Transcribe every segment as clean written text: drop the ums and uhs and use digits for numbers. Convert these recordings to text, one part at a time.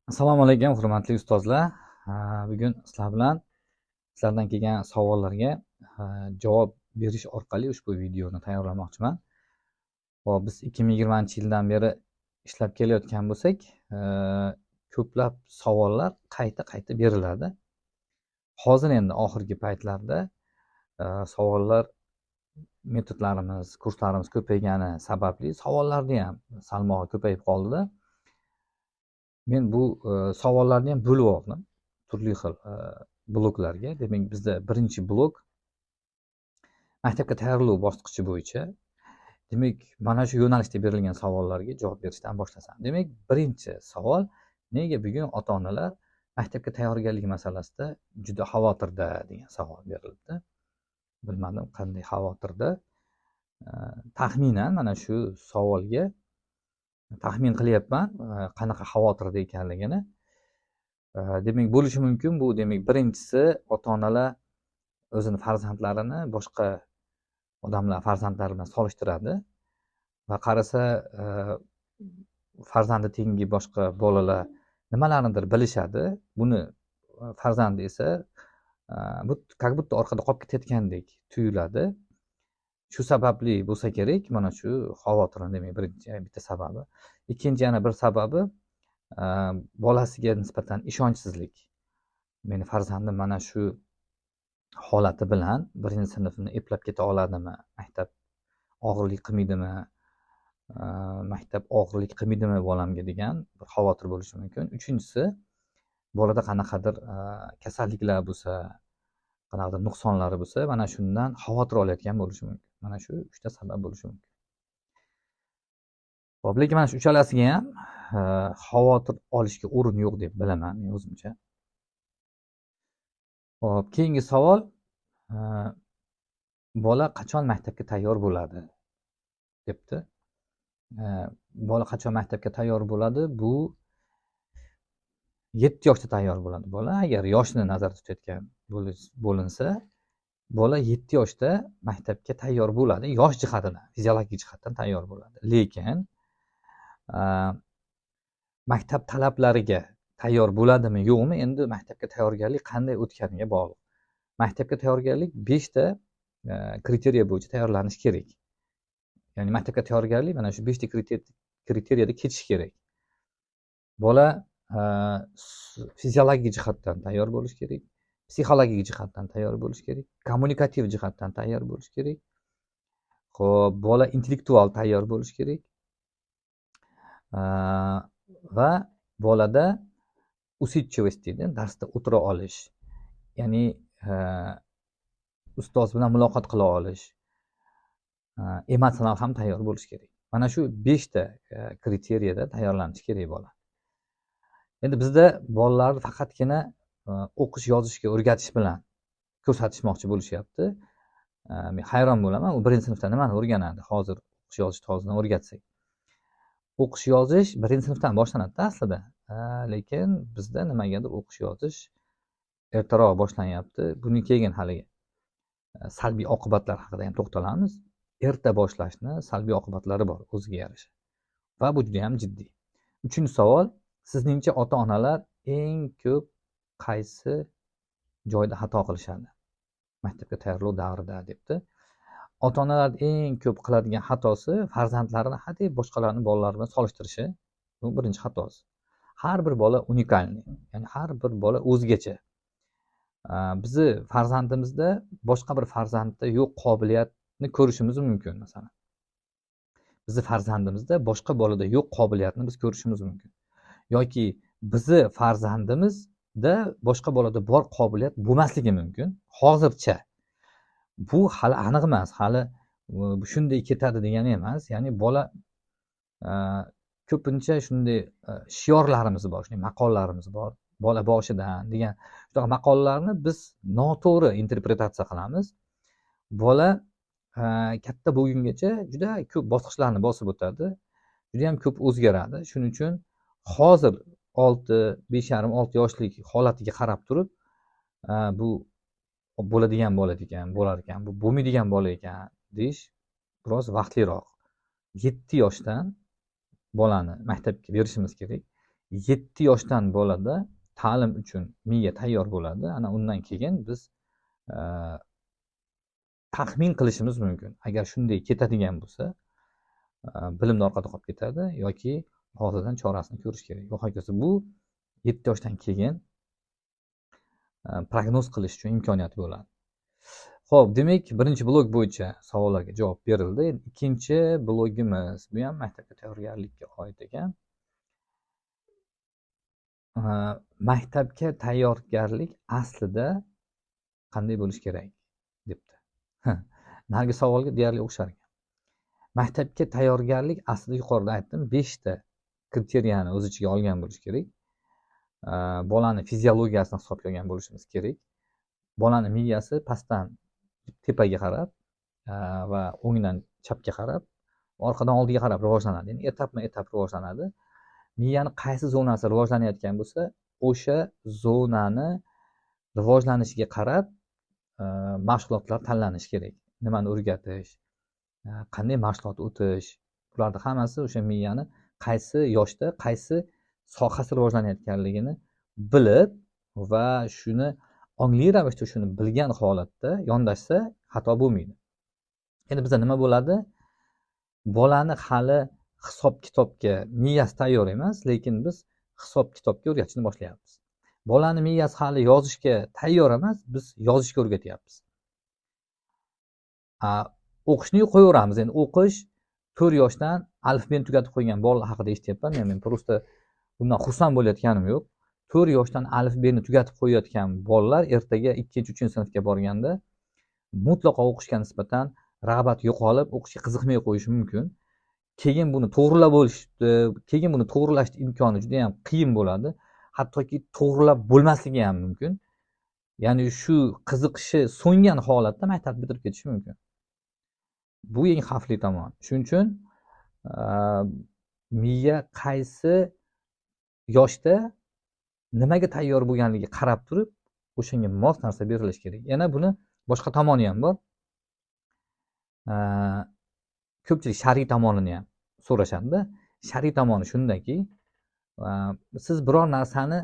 Assalomu alaykum, hurmatli ustozlar. Bugun sizlardan kelgan savollarga javob berish orqali ushbu videoni tayyorlamoqchiman. Hop, biz 2020-yildan beri ishlab kelayotgan bo'lsak, ko'plab savollar qayta beriladi. Hozir endi oxirgi paytlarda savollar, metodlarimiz, kurslarimiz ko'paygani sababli savollarni ham salmog'i ko'payib qoldi-da. Men bu savollarni ham bo'lib oldim turli xil bloklarga. Demak, bizda birinchi blok maktabga tayyorlov bosqichi bo'yicha. Demak, mana shu yo'nalishda berilgan savollarga javob berishdan boshlasam. Demak, birinchi savol: nega bugun ota-onalar maktabga tayyorgarlik masalasida juda xavotirda degan savol berildi. Bilmadim qanday xavotirda. Taxminan mana shu savolga taxmin qilyapman qanaqa xavotirda ekanligini. Demak, bo'lishi mumkin bu. Demak, birinchisi, ota-onalar o'zini farzandlarini boshqa odamlar farzandlari bilan solishtiradi va qarasa farzandi tengi boshqa bolalar nimalarnidir bilishadi. Buni farzandi esa как будто orqada qolib ketayotgandek tuyuladi. Shu sababli bo'lsa kerak mana shu xavotirni, demak, birinchi bitta sababi. Ikkinchi yana bir sababi bolasiga nisbatan ishonchsizlik. Meni farzandim mana shu holati bilan birinchi sinfni eplab keta oladimi? Maktab og'irlik qilmaydimi? Maktab og'irlik qilmaydimi bolamga degan bir xavotir bo'lishi mumkin. Uchinchisi, bolada qanaqadir kasalliklar bo'lsa, qanaqadir nuqsonlari bo'lsa, mana shundan xavotir olayotgan bo'lishi mumkin. Mana shu uchta sabab bo'lishi mumkin. Xo'p, lekin mana shu uchalasiga ham xavotir olishga o'rin yo'q deb bilaman men o'zimcha. Xo'p, keyingi savol: bola qachon maktabga tayyor bo'ladi debdi. Bola qachon maktabga tayyor bo'ladi? Bu 7 yoshda tayyor bo'ladi bola. Agar yoshni nazarda tutayotgan bo'linsa, bola 7 yoshda maktabga tayyor bo'ladi. Yosh jihatidan, fiziologik jihatdan tayyor bo'ladi. Lekin maktab talablariga tayyor bo'ladimi, yo'qmi? Endi maktabga tayyorgarlik qanday o'tganiga bog'liq. Maktabga tayyorgarlik 5 ta kriteriya bo'yicha tayyorlanish kerak. Ya'ni maktabga tayyorgarlik mana shu 5 ta kriteriyada ketish kerak. Bola fiziologik jihatdan tayyor bo'lish kerak, psixologik jihatdan tayyor bo'lish kerak, kommunikativ jihatdan tayyor bo'lish kerak. Xo'p, bola intellektual tayyor bo'lish kerak. Va bolada usitchivost deydi, darsda o'tira olish, ya'ni ustoz bilan muloqot qila olish, emotsional ham tayyor bo'lish kerak. Mana shu 5 ta kriteriyada tayyorlanishi kerak bola. Endi bizda bolalarni faqatgina o'qish yozishga o'rgatish bilan ko'rsatishmoqchi bo'lishyapti. Men hayron bo'laman, u birinchi sinfda nimani o'rganadi? Hozir o'qish yozishni hozirdan o'rgatsak. O'qish yozish birinchi sinfdan boshlanadi aslida. Lekin bizda nimagadir o'qish yozish ertaroq boshlanyapti. Bundan keyin haligi salbiy oqibatlar haqida ham to'xtalamiz. Erta boshlashni salbiy oqibatlari bor o'ziga yarasha. Va bu juda ham jiddiy. Uchinchi savol: sizningcha ota-onalar eng ko'p qaysi joyda xato qilishadi maktabga tayyorlov davrida debdi. Ota-onalar eng ko'p qiladigan xatosi farzandlarini hadeb boshqalarning bolalari bilan solishtirishi. Bu birinchi xatosi. Har bir bola unikalniy, ya'ni har bir bola o'zgacha. Bizni farzandimizda boshqa bir farzandda yo'q qobiliyatni ko'rishimiz mumkin masalan. Bizni farzandimizda boshqa bolada yo'q qobiliyatni biz ko'rishimiz mumkin. Yoki bizni farzandimizda boshqa bolada bor qobiliyat bo'lmasligi mumkin. Hozircha bu hali aniq emas, hali shunday ketadi degani emas. Ya'ni bola ko'pincha shunday shiorlarimiz bor, shunday maqollarimiz bor. Bola boshidan degan shunaqa maqollarni biz noto'g'ri interpretatsiya qilamiz. Bola katta bo'lgungacha juda ko'p bosqichlarni bosib o'tadi. Juda ham ko'p o'zgaradi. Shuning uchun hozir 5,5-6 yoshlik holatiga qarab turib, bu bo'ladigan bola ekan, bo'lar ekan, bu bo'lmaydigan bola ekan deyish biroz vaqtliroq. 7 yoshdan bolani maktabga berishimiz kerak. 7 yoshdan bolada ta'lim uchun miya tayyor bo'ladi. Ana undan keyin biz taxmin qilishimiz mumkin. Agar shunday ketadigan bo'lsa, bilimni orqada qolib ketadi yoki hozirdan chorasini ko'rish kerak. Yo'q hokazo bu 7 yoshdan keyin prognoz qilish uchun imkoniyat bo'ladi. Xo'p, demak, birinchi blok bo'yicha savollarga javob berildi. Ikkinchi blogimiz bu ham maktabga tayyorgarlikka oid ekan. Maktabga tayyorgarlik aslida qanday bo'lishi kerak debdi. Narigi savolga deyarli o'xshar ekan. Maktabga tayyorgarlik aslida yuqorida aytdim, 5 ta kriteriyani o'z ichiga olgan bo'lishi kerak. Bolani fiziologiyasini hisobga olgan bo'lishimiz kerak. Bolani miyasi pastdan tepaga qarab va o'ngdan chapga qarab, orqadan oldiga qarab rivojlanadi. Ya'ni etapma-etap rivojlanadi. Miyani qaysi zonasi rivojlanayotgan bo'lsa, o'sha zonani rivojlanishiga qarab mashg'ulotlar tanlanishi kerak. Nimani o'rgatish, qanday mashg'ulot o'tish, bularning hammasi o'sha miyani qaysi yoshda qaysi sohasi rivojlanayotganligini bilib va shuni ongli ravishda shuni bilgan holatda yondashsa xato bo'lmaydi. Endi bizda nima bo'ladi? Bolani hali hisob-kitobga miyasi tayyor emas, lekin biz hisob-kitobga o'rgatishni boshlayapmiz. Bolani miyasi hali yozishga tayyor emas, biz yozishga o'rgatyapmiz. O'qishni qo'yaveramiz. Endi o'qish 4 yoshdan alifbeni tugatib qo'ygan bolalar haqida eshityapman. Men prosta bundan xursand bo'layotganim yo'q. 4 yoshdan alifbeni tugatib qo'yayotgan bolalar ertaga 2-3 sinfga borganda mutlaqo o'qishga nisbatan rag'bat yo'qolib, o'qishga qiziqmay qo'yishi mumkin. Keyin buni to'g'rilab bo'lishdi, keyin buni to'g'rilash imkoni juda ham qiyin bo'ladi. Hattoki to'g'rilab bo'lmasligi ham mumkin. Ya'ni shu qiziqishi so'ngan holatda maktabni bitirib ketishi mumkin. Bu eng xavfli tomon. Shuning uchun miya qaysi yoshda nimaga tayyor bo'lganligiga qarab turib, o'shanga mos narsa berilishi kerak. Yana buni boshqa tomoni ham bor. Ko'pchilik shar'iy tomonini ham so'rashadi. Shar'iy tomoni shundaki, siz biror narsani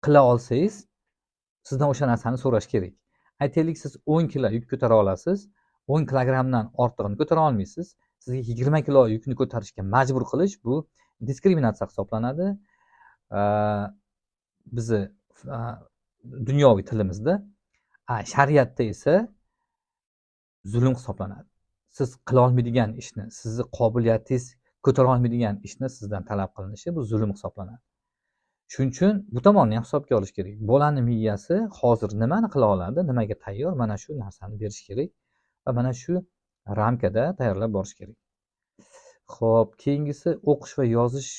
qila olsangiz, sizdan o'sha narsani so'rash kerak. Aytaylik, siz 10 kilo yuk ko'tara olasiz, 10 kilogramdan ortig'ini ko'tara olmaysiz. Sizga 20 kilo yukni ko'tarishga majbur qilish bu diskriminatsiya hisoblanadi. Bizi dunyoviy tilimizda, shariatda esa zulm hisoblanadi. Siz qila olmaydigan ishni, sizni qobiliyatingiz ko'tara olmaydigan ishni sizdan talab qilinishi bu zulm hisoblanadi. Shuning uchun bu tomonni ham hisobga olish kerak. Bolani miyasi hozir nimani qila oladi, nimaga tayyor, mana shu narsani berish kerak va mana shu ramkada tayyorlab borish kerak. Xo'p, keyingisi o'qish va yozish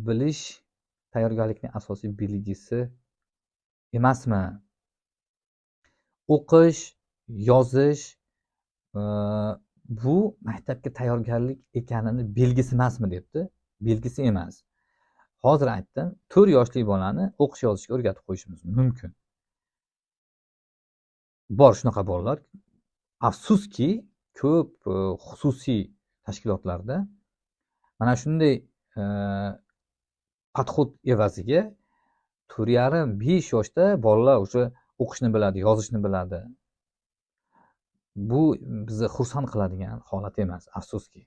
bilish tayyorgarlikning asosiy belgisi emasmi? O'qish, yozish bu maktabga tayyorgarlik ekanini belgisi emasmi debdi. Belgisi emas. Hozir aytdim, 4 yoshli bolani o'qish yozishga o'rgatib qo'yishimiz mumkin. Bor shunaqa bolalar. Afsuski, ko'p xususiy tashkilotlarda mana shunday podxod evaziga 4,5-5 yoshda bolalar o'sha o'qishni biladi, yozishni biladi. Bu bizni xursand qiladigan holat emas, afsuski.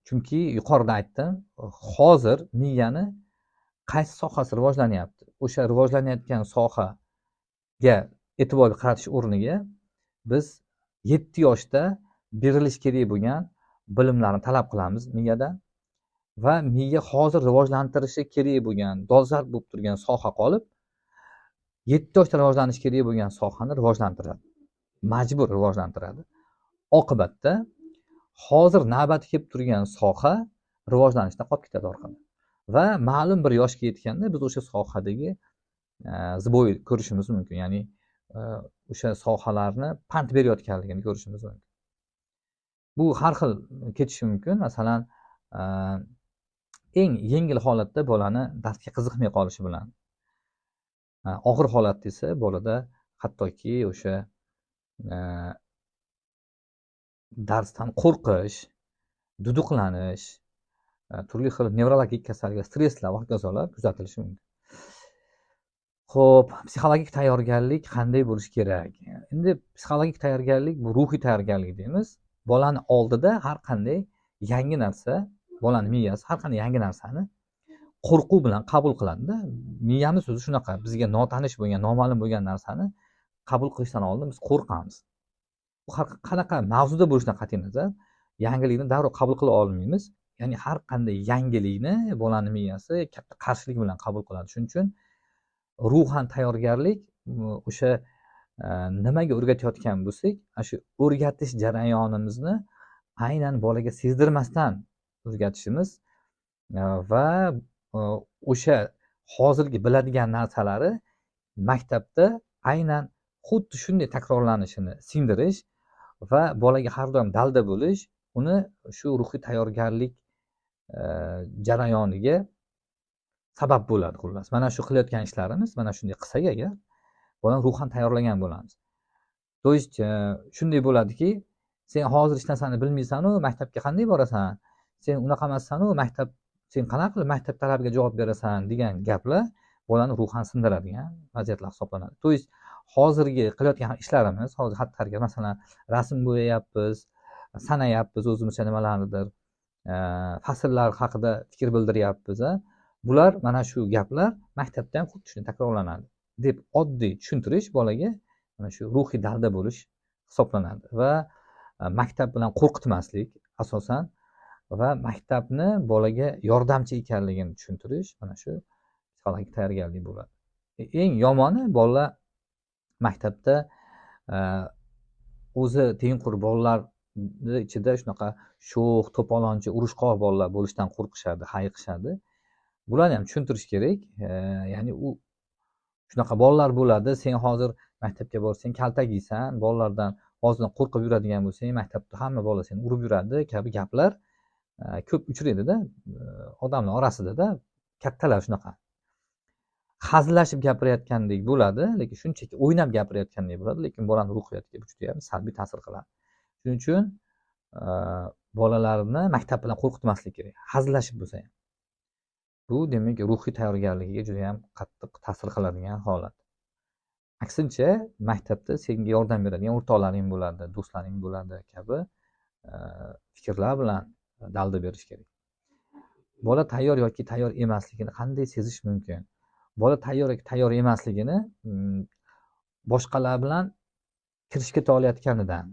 Chunki yuqorida aytdim, hozir miyani qaysi sohasi rivojlanyapti? O'sha rivojlanayotgan sohaga e'tibor qaratish o'rniga biz 7 yoshda berilish kerak bo'lgan bilimlarni talab qilamiz miyadan va miya hozir rivojlantirishi kerak bo'lgan, dolzarb bo'lib turgan soha qolib, 7 yoshda rivojlanishi kerak bo'lgan sohani rivojlantiradi. Majbur rivojlantiradi. Oqibatda hozir navbati kelib turgan soha rivojlanishdan qolib ketadi orqada. Va ma'lum bir yoshga yetganda biz o'sha sohadagi zboy ko'rishimiz mumkin. Ya'ni o'sha sohalarni pand berayotganligini ko'rishimiz mumkin. Bu har xil ketishi mumkin. Masalan, eng yengil holatda bolani darsga qiziqmay qolishi bilan, og'ir holatda esa bolada hattoki o'sha darsdan qo'rqish, duduqlanish, turli xil nevrologik kasalliklar, stresslar va hokazolar kuzatilishi mumkin. Xo'p, psixologik tayyorgarlik qanday bo'lishi kerak? Endi psixologik tayyorgarlik bu ruhiy tayyorgarlik deymiz. Bolani oldida har qanday yangi narsa, bolani miyasi har qanday yangi narsani qo'rquv bilan qabul qiladida. Miyamiz o'zi shunaqa, bizga notanish bo'lgan, noma'lum bo'lgan narsani qabul qilishdan oldin biz qo'rqamiz. Bu qanaqa mavzuda bo'lishidan qat'iy nazar, yangilikni darrov qabul qila olmaymiz. Ya'ni har qanday yangilikni bolani miyasi katta qarshilik bilan qabul qiladi. Shuning uchun ruhan tayyorgarlik o'sha nimaga o'rgatayotgan bo'lsak, ana shu o'rgatish jarayonimizni aynan bolaga sezdirmasdan o'rgatishimiz va o'sha hozirgi biladigan narsalari maktabda aynan xuddi shunday takrorlanishini singdirish va bolaga har doim dalda bo'lish, uni shu ruhiy tayyorgarlik jarayoniga sabab bo'ladi. Xullas, mana shu qilayotgan ishlarimiz mana shunday qilsak agar, bolani ruhan tayyorlagan bo'lamiz. То есть shunday bo'ladiki, sen hozir hech narsani bilmaysan-u, maktabga qanday borasan? Sen unaqa emassan-u, maktab sen qanaqa qilib maktab talabiga javob berasan degan gaplar bolani ruhan sindiradigan vaziyatlar hisoblanadi. То есть hozirgi qilayotgan ishlarimiz, hozir xatti-harakat, masalan, rasm bo'yayapmiz, sanayapmiz, o'zimizcha nimalarnidir, fasllar haqida fikr bildiryapmiz. Bular mana shu gaplar maktabda ham xuddi shunday takrorlanadi deb oddiy tushuntirish bolaga mana shu ruhiy dalda bo'lish hisoblanadi va maktab bilan qo'rqitmaslik asosan va maktabni bolaga yordamchi ekanligini tushuntirish mana shu psixologik tayyorgarlik bo'ladi. Eng yomoni bolalar maktabda o'zi tengqur bolalarni ichida shunaqa sho'x, to'polonchi, urushqoq bolalar bo'lishdan qo'rqishadi, hayiqishadi. Bularni ham tushuntirish kerak. Ya'ni u shunaqa bolalar bo'ladi, sen hozir maktabga borsang kaltak yeysan, bolalardan hozirdan qo'rqib yuradigan bo'lsang, maktabda hamma bola seni urib yuradi kabi gaplar ko'p uchraydida odamlar orasida kattalar shunaqa hazillashib gapirayotgandek bo'ladi, lekin shunchaki o'ynab gapirayotgandek bo'ladi, lekin bolani ruhiyatiga bu juda ham salbiy ta'sir qiladi. Shuning uchun bolalarni maktab bilan qo'rqitmaslik kerak, hazillashib bo'lsa ham. Bu demak ruhiy tayyorgarligiga juda ham qattiq ta'sir qiladigan holat. Aksincha, maktabda senga yordam beradigan o'rtoqlaring bo'ladi, do'stlaring bo'ladi kabi fikrlar bilan dalda berish kerak. Bola tayyor yoki tayyor emasligini qanday sezish mumkin? Bola tayyor yoki tayyor emasligini boshqalar bilan kirishib keta olayotganidan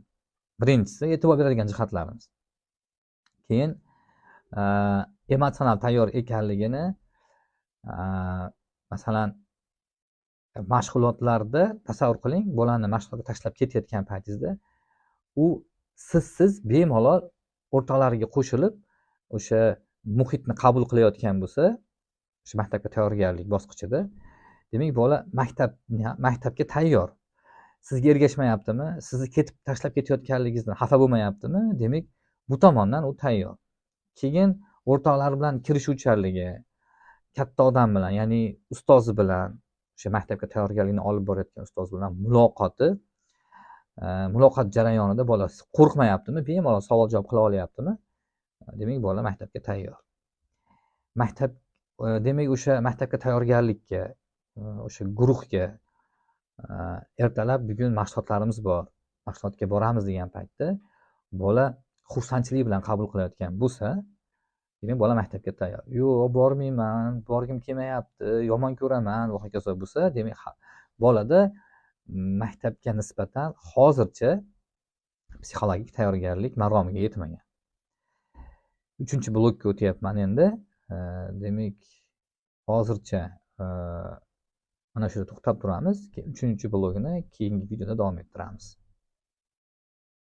birinchisi e'tibor beradigan jihatlarimiz. Keyin emotsional tayyor ekanligini masalan mashg'ulotlarda tasavvur qiling, bolani mashg'ulotga tashlab ketayotgan paytingizda u sizsiz bemalol o'rtoqlariga qo'shilib o'sha muhitni qabul qilayotgan bo'lsa, o'sha maktabga tayyorgarlik bosqichida, demak bola maktabga tayyor. Sizga ergashmayaptimi? Sizni ketib tashlab ketayotganligingizdan xafa bo'lmayaptimi? Demak, bu tomondan u tayyor. Keyin o'rtoqlari bilan kirishuvchanligi, katta odam bilan, ya'ni ustozi bilan, o'sha maktabga tayyorgarlikni olib borayotgan ustoz bilan muloqot jarayonida bola qo'rqmayaptimi? Bemalol savol javob qila olyaptimi? Demak, bola maktabga tayyor. Demak, o'sha maktabga tayyorgarlikka, o'sha guruhga ertalab bugun mashg'ulotlarimiz bor, mashg'ulotga boramiz degan paytda bola xursandchilik bilan qabul qilayotgan bo'lsa, demak bola maktabga tayyor. Yo'q, bormayman, borgim kelmayapti, yomon ko'raman va hokazo bo'lsa, demak bolada maktabga nisbatan hozircha psixologik tayyorgarlik maromiga yetmagan. 3-blokka o'tyapman endi. Demak, hozircha mana shu yerda to'xtab turamiz. 3-blokni keyingi videoda davom ettiramiz.